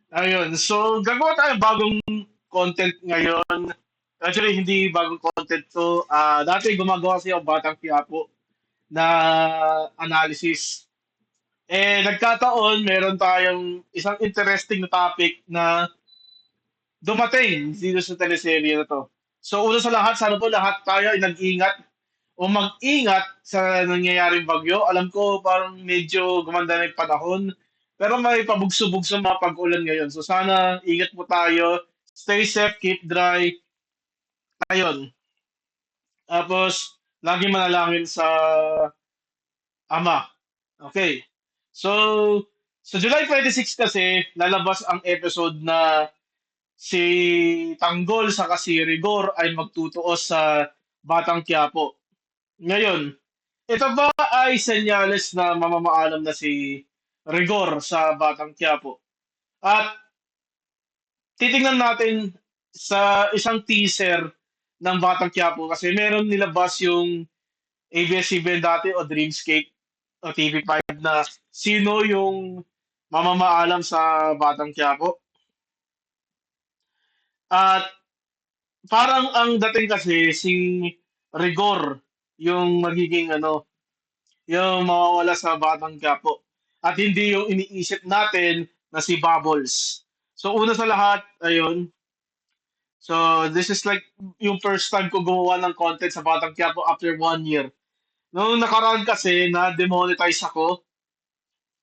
Ayun, so gagawa tayo bagong content ngayon. Actually, hindi bagong content to. Dati gumagawa siya Batang Quiapo na analysis. Nagkataon, meron tayong isang interesting na topic na dumating dito sa teleserye na to. So, una sa lahat, sana po lahat tayo ay nag-ingat o mag-ingat sa nangyayaring bagyo. Alam ko parang medyo gumanda na yung panahon, pero may pabugso-bugso mga pag-ulan ngayon. So, sana ingat po tayo. Stay safe, keep dry. Ayun. Tapos, lagi manalangin sa Ama. Okay. So, sa July 26 kasi, lalabas ang episode na si Tanggol sa si Rigor ay magtutuos sa Batang Quiapo. Ngayon, ito ba ay senyales na mamamaalam na si Rigor sa Batang Quiapo? At titingnan natin sa isang teaser ng Batang Quiapo kasi meron nilabas yung ABS-CBN dati o Dreamscape o TV5 na sino yung mamamaalam sa Batang Quiapo. At parang ang dating kasi si Rigor yung magiging yung mawawala sa Batang Quiapo at hindi yung iniisip natin na si Bubbles. So una sa lahat, ayun. So this is like yung first time ko gumawa ng content sa Batang Quiapo after 1 year. Noong nakaraan kasi na-demonetize ako,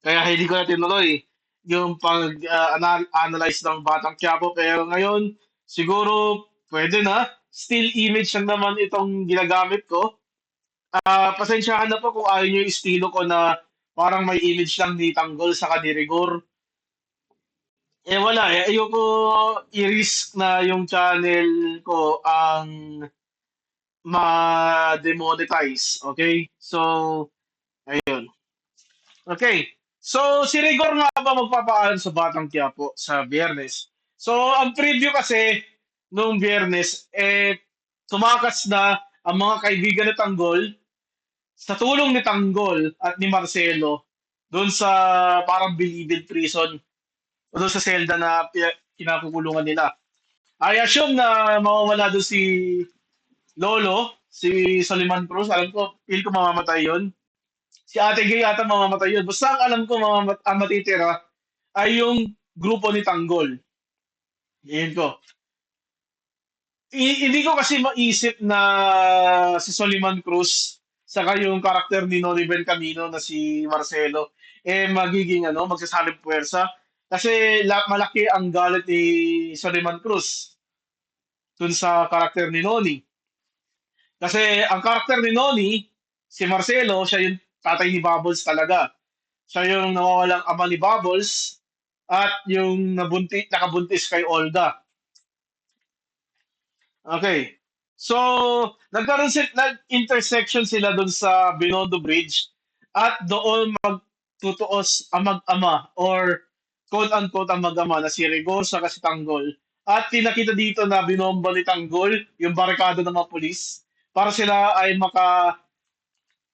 kaya hindi ko na tinuloy yung pag-analyze ng Batang Quiapo. Pero ngayon, siguro pwede na. Still image lang naman itong ginagamit ko. Pasensyahan na po kung ayaw nyo yung estilo ko na parang may image lang ni Tanggol sa ni Rigor. Wala eh. Ayoko i-risk na yung channel ko ang ma-demonetize. Okay? So, ayun. Okay. So, si Rigor nga ba magpapaalam sa Batang Quiapo sa Biyernes? So, ang preview kasi nung Biyernes, tumakas na ang mga kaibigan ni Tanggol sa tulong ni Tanggol at ni Marcelo doon sa parang bilibid prison o doon sa selda na kinakukulungan nila. I assume na mawawala doon si Lolo, si Soliman Cruz. Alam ko, feel ko mamamatay yon. Si Ate Gay yata mamamatay yun. Basta ang alam ko ang matitira ay yung grupo ni Tanggol. Yun ko. Hindi ko kasi maisip na si Soliman Cruz saka yung karakter ni Noli Ben Camino na si Marcelo magiging magsasalib puwersa kasi malaki ang galit ni Soliman Cruz dun sa karakter ni Noli. Kasi ang karakter ni Noli, si Marcelo, siya yung tatay ni Bubbles talaga. Siya yung nawawalang ama ni Bubbles at yung nakabuntis kay Olga. Okay. So, nag-intersection sila doon sa Binondo Bridge at doon magtutuos ang mag-ama or quote-unquote ang mag-ama na si Rigor sa si Tanggol. At pinakita dito na binomba ni Tanggol yung barikado ng mga pulis para sila ay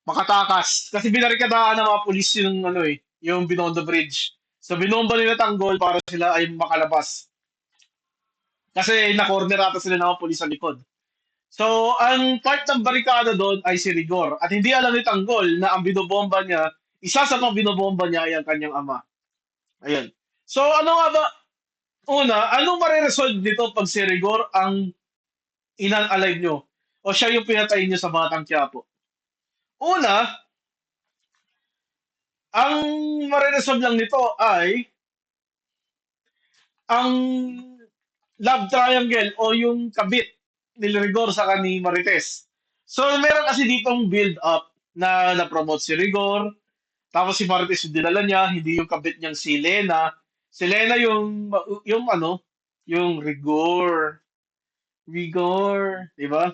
makatakas. Kasi binarikadahan ng mga pulis yung yung Binondo Bridge. So binomba nila Tanggol para sila ay makalabas. Kasi na-corner ata sila ng mga pulis sa likod. So, ang part ng barikada doon ay si Rigor. At hindi alam ni Tanggol na ang binobomba niya, isa sa mga binobomba niya ay ang kanyang ama. Ayun. So, ano nga ba, anong mariresolve dito pag si Rigor ang inang-alive nyo? O siya yung pinatay nyo sa Batang Quiapo? Una, ang mariresolve lang nito ay ang love triangle o yung kabit ni Rigor sa ni Marites. So, meron kasi ditong build-up na na-promote si Rigor, tapos si Marites yung dinala niya, hindi yung kabit niyang si Lena. Si Lena yung Rigor. Rigor, di ba?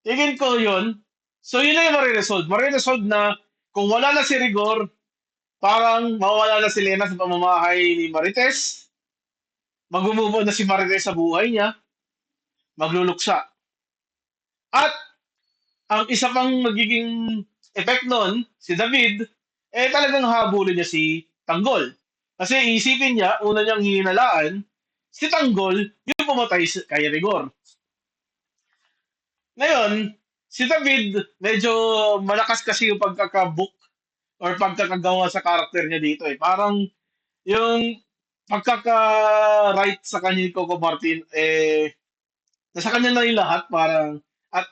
Tingin ko yun. So, yun na yung mariresolve. Mariresolve na kung wala na si Rigor, parang mawawala na si Lena sa pamamahay ni Marites, mag-move on na si Marites sa buhay niya, magluluksa. At ang isa pang magiging effect nun, si David, talagang habulin niya si Tanggol. Kasi isipin niya, una niyang hinalaan, si Tanggol yung pumatay kay Rigor. Ngayon, si David, medyo malakas kasi yung pagkakabook or pagkakagawa sa karakter niya dito eh. Parang yung pagkaka-right sa kanya ni Coco Martin, eh, nasa kanya na yung lahat, parang, at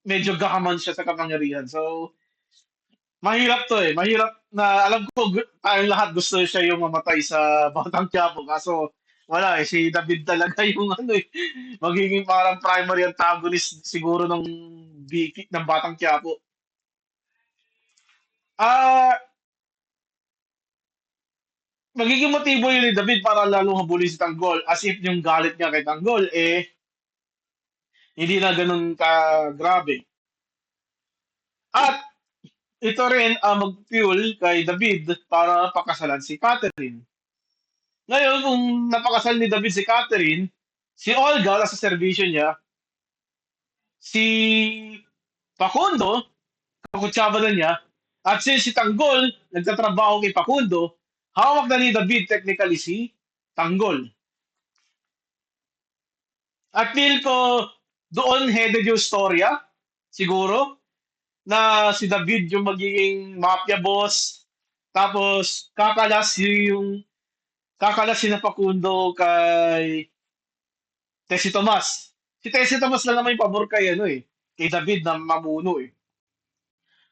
medyo gakaman siya sa kapangyarihan. So, mahirap to eh. Mahirap na alam ko tayong lahat gusto siya yung mamatay sa Batang Quiapo. Kaso wala eh. Si David talaga yung ano eh. Magiging parang primary antagonist siguro ng ng Batang Quiapo. Ah, magiging motibo yun ni David para lalong habulin si Tanggol as if yung galit niya kay Tanggol eh hindi na ganun ka grabe. At ito rin ang mag-fuel kay David para pakasalan si Catherine. Ngayon, kung napakasal ni David si Catherine, si Olga, nasa servisyo niya, si Facundo, kakutsaba na niya, at si Tanggol, nagtatrabaho kay Facundo, hawak na ni David technically si Tanggol. At feel ko, doon headed yung storya, siguro, na si David yung magiging mafia boss, tapos kakalas si na Facundo kay Tessie Tomas. Si Tessie Tomas lang naman yung pabor kay ano eh, kay David na mamuno eh.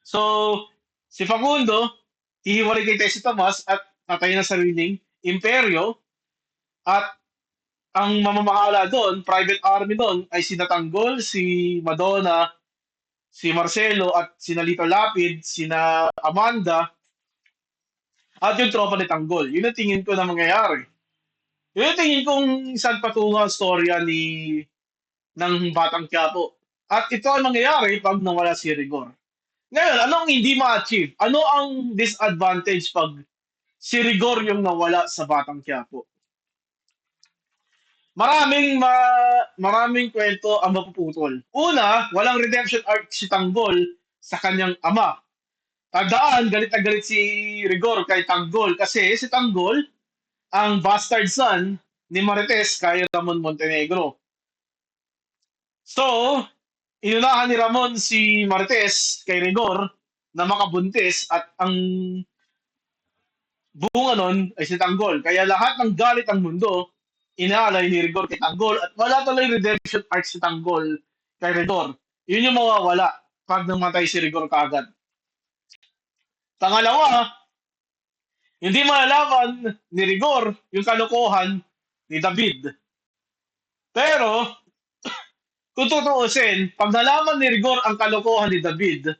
So, si Facundo, hihiwalay kay Tessie Tomas at tatay na sariling imperyo at ang mamamahala doon, private army doon, ay si Natanggol, si Madonna, si Marcelo at si Lito Lapid, sina Amanda at yung tropa ni Tanggol. Yun ang tingin ko na mangyayari. Yun ang tingin kong saan patungo ang storya ng Batang Quiapo. At ito ang mangyayari pag nawala si Rigor. Ngayon, ano ang hindi ma-achieve? Ano ang disadvantage pag si Rigor yung nawala sa Batang Quiapo? Maraming kwento ang mapuputol. Una, walang redemption arc si Tanggol sa kanyang ama. Tandaan, galit na galit si Rigor kay Tanggol kasi si Tanggol ang bastard son ni Marites kay Ramon Montenegro. So, inunahan ni Ramon si Marites kay Rigor na makabuntis at ang bunga nun ay si Tanggol. Kaya lahat ng galit ng mundo, inaalay ni Rigor kay Tanggol at wala tuloy redemption arc si Tanggol kay Rigor. Yun yung mawawala pag namatay si Rigor kaagad. Pangalawa, hindi malalaman ni Rigor yung kalokohan ni David. Pero, kung tutuusin, pag nalaman ni Rigor ang kalokohan ni David,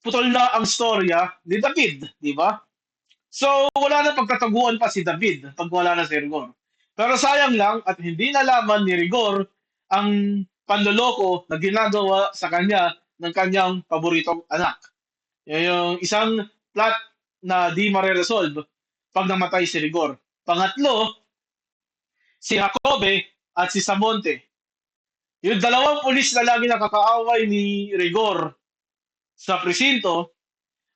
putol na ang storya ni David, di ba? So, wala na pagtataguan pa si David pag wala na si Rigor. Pero sayang lang at hindi nalaman ni Rigor ang panloloko na ginagawa sa kanya ng kanyang paboritong anak. Yan yung isang plot na di mare-resolve pag namatay si Rigor. Pangatlo, si Jacobe at si Samonte. Yung dalawang pulis na lagi nakakaaway ni Rigor sa presinto,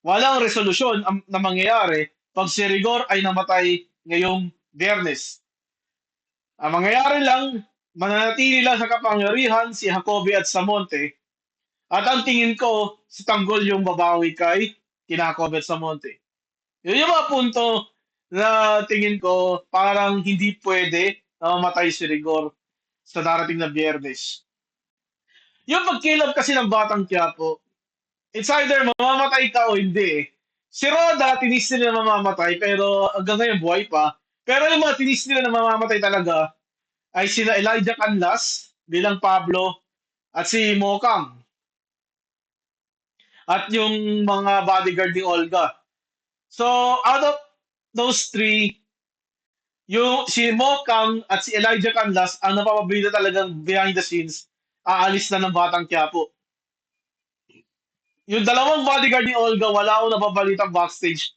walang resolusyon na mangyayari pag si Rigor ay namatay ngayong Biyernes. Ang mangyayari lang, mananatili lang sa kapangyarihan si Jacobe at Samonte. At ang tingin ko, si Tanggol yung babawi kay kina Jacobe at Samonte. Yun yung mga punto na tingin ko parang hindi pwede na mamatay si Rigor sa darating na Biyernes. Yung pagkilap kasi ng Batang Quiapo, it's either mamamatay ka o hindi. Si Roda, tinis nila na mamamatay, pero hanggang ngayon buhay pa. Pero yung mga tinis nila na mamamatay talaga ay sina Elijah Canlas bilang Pablo at si Mokang. At yung mga bodyguard ni Olga. So, out of those three, yung si Mokang at si Elijah Canlas ang napapabilita talagang behind the scenes, aalis na ng Batang Quiapo. Yung dalawang bodyguard ni Olga, wala akong napabalitang backstage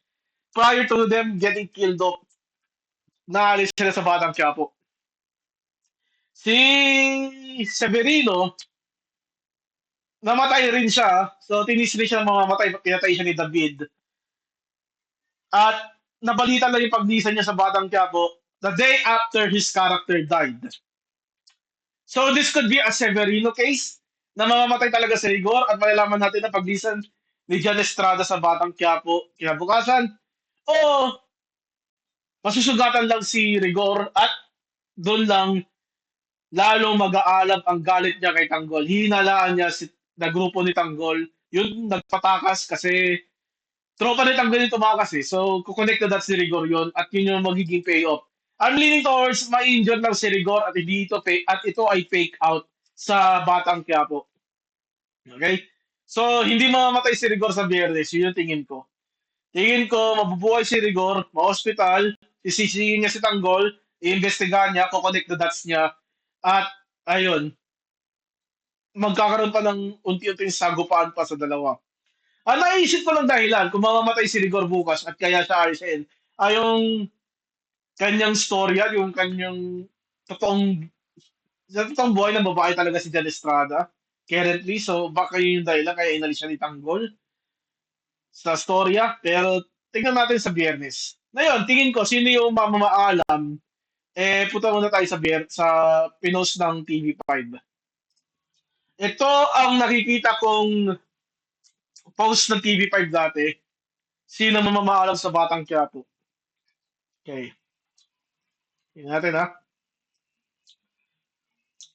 prior to them getting killed off. Naalis sila sa Batang Quiapo. Si Severino, namatay rin siya. So, tinis rin siya mamamatay. Pinatay siya ni David. At nabalita lang yung pagnisan niya sa Batang Quiapo the day after his character died. So, this could be a Severino case na mamamatay talaga si Rigor at malalaman natin na paglisan ni John Estrada sa Batang Quiapo kinabukasan. O masusugatan lang si Rigor at doon lang lalo mag-aalab ang galit niya kay Tanggol. Hinalaan niya na grupo ni Tanggol. Yun, nagpatakas kasi tropa ni Tanggol yung tumakas eh. So, kukonect na si Rigor yun at yun yung magiging payoff. I'm leaning towards ma-injure lang si Rigor at hindi ito at ito ay fake out sa Batang Quiapo. Okay? So, hindi mamamatay si Rigor sa Biyernes. Yun yung tingin ko. Tingin ko, mabubuhay si Rigor, ma-hospital, isisihin niya si Tanggol, i-investigahan niya, kukonect the dots niya, at ayun, magkakaroon pa ng unti-unting sagupaan pa sa dalawa. Ang naisip ko lang dahilan kung mamamatay si Rigor bukas at kaya sa RSN ay yung kanyang storya, yung kanyang totoong sa totoong buhay ng babae talaga si Jan Estrada currently. So baka yun yung dahilan kaya inalis siya ni Tanggol sa storya. Pero tingnan natin sa Biyernes. Ngayon, tingin ko sino yung mamamaalam punta muna tayo sa pinost ng TV5. Ito ang nakikita kong post ng TV5 dati. Sino mamamaalam sa Batang Quiapo? Okay. Tingnan natin ha.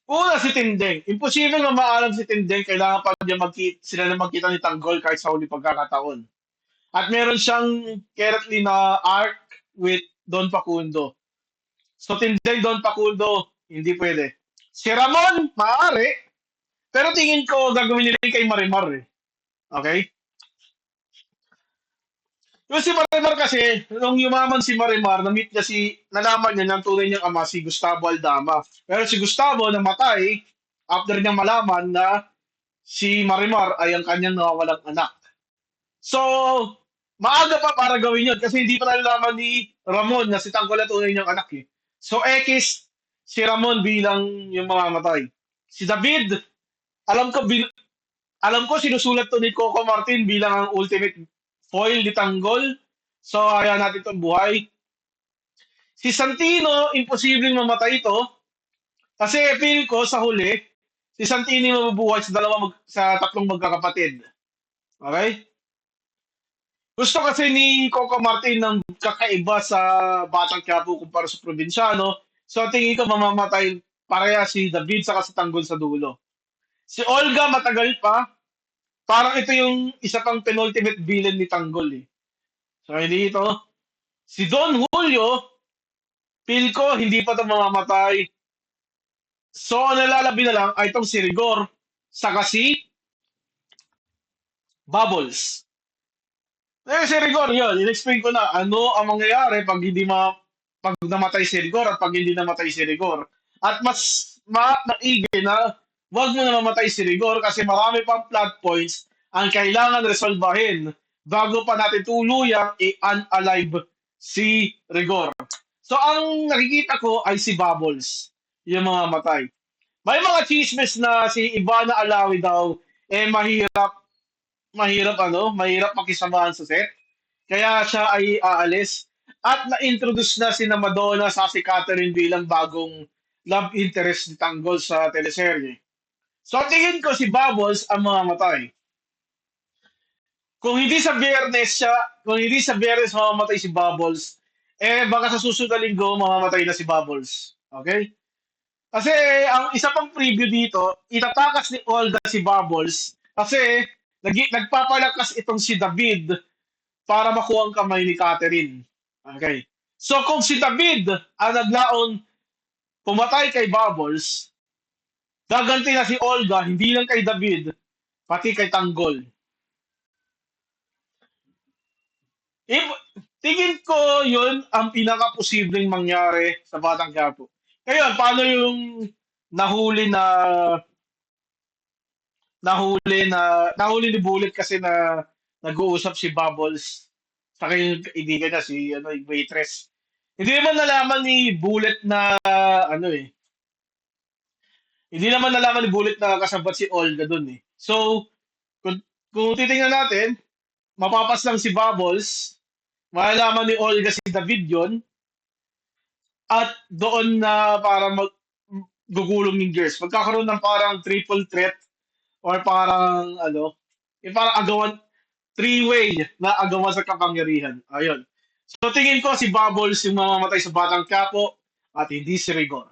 Una si Tindeng. Imposible mamaalam si Tindeng. Kailangan pa niya sila na magkita ni Tanggol kahit sa huli pagkakataon. At meron siyang currently na arc with Don Facundo. So Tindeng, Don Facundo, hindi pwede. Si Ramon, maaari. Pero tingin ko gagawin nila kay Marimar eh. Okay? Yung si Marimar kasi, nung yumaman si Marimar, na-meet niya nalaman niya ng tunay niyang ama, si Gustavo Aldama. Pero si Gustavo namatay after niyang malaman na si Marimar ay ang kanyang nawawalang anak. So, maaga pa para gawin yun kasi hindi pa nalalaman ni Ramon na si Tangkol ang tunay niyang anak eh. So, X, si Ramon bilang yung mamamatay. Si David, alam ko, alam ko sinusulat to ni Coco Martin bilang ang ultimate foil ni Tanggol. So, kaya natin itong buhay. Si Santino, imposibleng mamatay ito. Kasi feel ko sa huli, si Santino mabubuhay sa tatlong magkakapatid. Okay? Gusto kasi ni Coco Martin ng kakaiba sa Batang Quiapo kumpara sa probinsyano. So, tingin ko mamamatay pareha si David sa si Tanggol sa dulo. Si Olga matagal pa. Parang ito yung isa pang penultimate villain ni Tanggol eh. So, hindi ito. Si Don Julio, feel ko hindi pa ito mamamatay. So, ang nalalabi na lang ay itong si Rigor saka si Bubbles. Si Rigor, yun. In-explain ko na ano ang mangyayari pag namatay si Rigor at pag hindi namatay si Rigor. At mas maigi na wag mo na mamatay si Rigor kasi marami pang plot points ang kailangan resolbahin bago pa natin tuluyang i-unalive si Rigor. So, ang nakikita ko ay si Bubbles, yung mga matay. May mga chismes na si Ivana Alawi daw, mahirap makisamahan sa set. Kaya siya ay aalis. At na-introduce na si Madonna sa si Catherine bilang bagong love interest ni Tanggol sa teleserye. So tingin ko si Bubbles ang mamamatay. Kung hindi sa Biyernes mamamatay si Bubbles, baka sa susunod na linggo mamamatay na si Bubbles. Okay? Kasi ang isa pang preview dito, itatakas ni Olga si Bubbles kasi nagpapalakas itong si David para makuha ang kamay ni Catherine. Okay. So kung si David ang naglaon pumatay kay Bubbles, gaganti na si Olga hindi lang kay David, pati kay Tanggol. If, tingin ko yun ang pinaka-posibleng mangyari sa Batang Quiapo. Ngayon, paano yung nahuli na nahuli ni Bullet kasi na nag-uusap si Bubbles sa kanyang kaibigan niya si yung waitress. Hindi naman nalaman ni Bullet na ano Hindi naman nalaman ni Bullet na kasabot si Olga dun eh. So, kung titingnan natin, mapapas lang si Bubbles, malalaman ni Olga si David yon at doon na para gugulong yung Gears. Magkakaroon ng parang triple threat or parang ano, yung parang agawan, three-way na agawan sa kapangyarihan. Ayun. So tingin ko si Bubbles yung mamamatay sa Batang Quiapo at hindi si Rigor.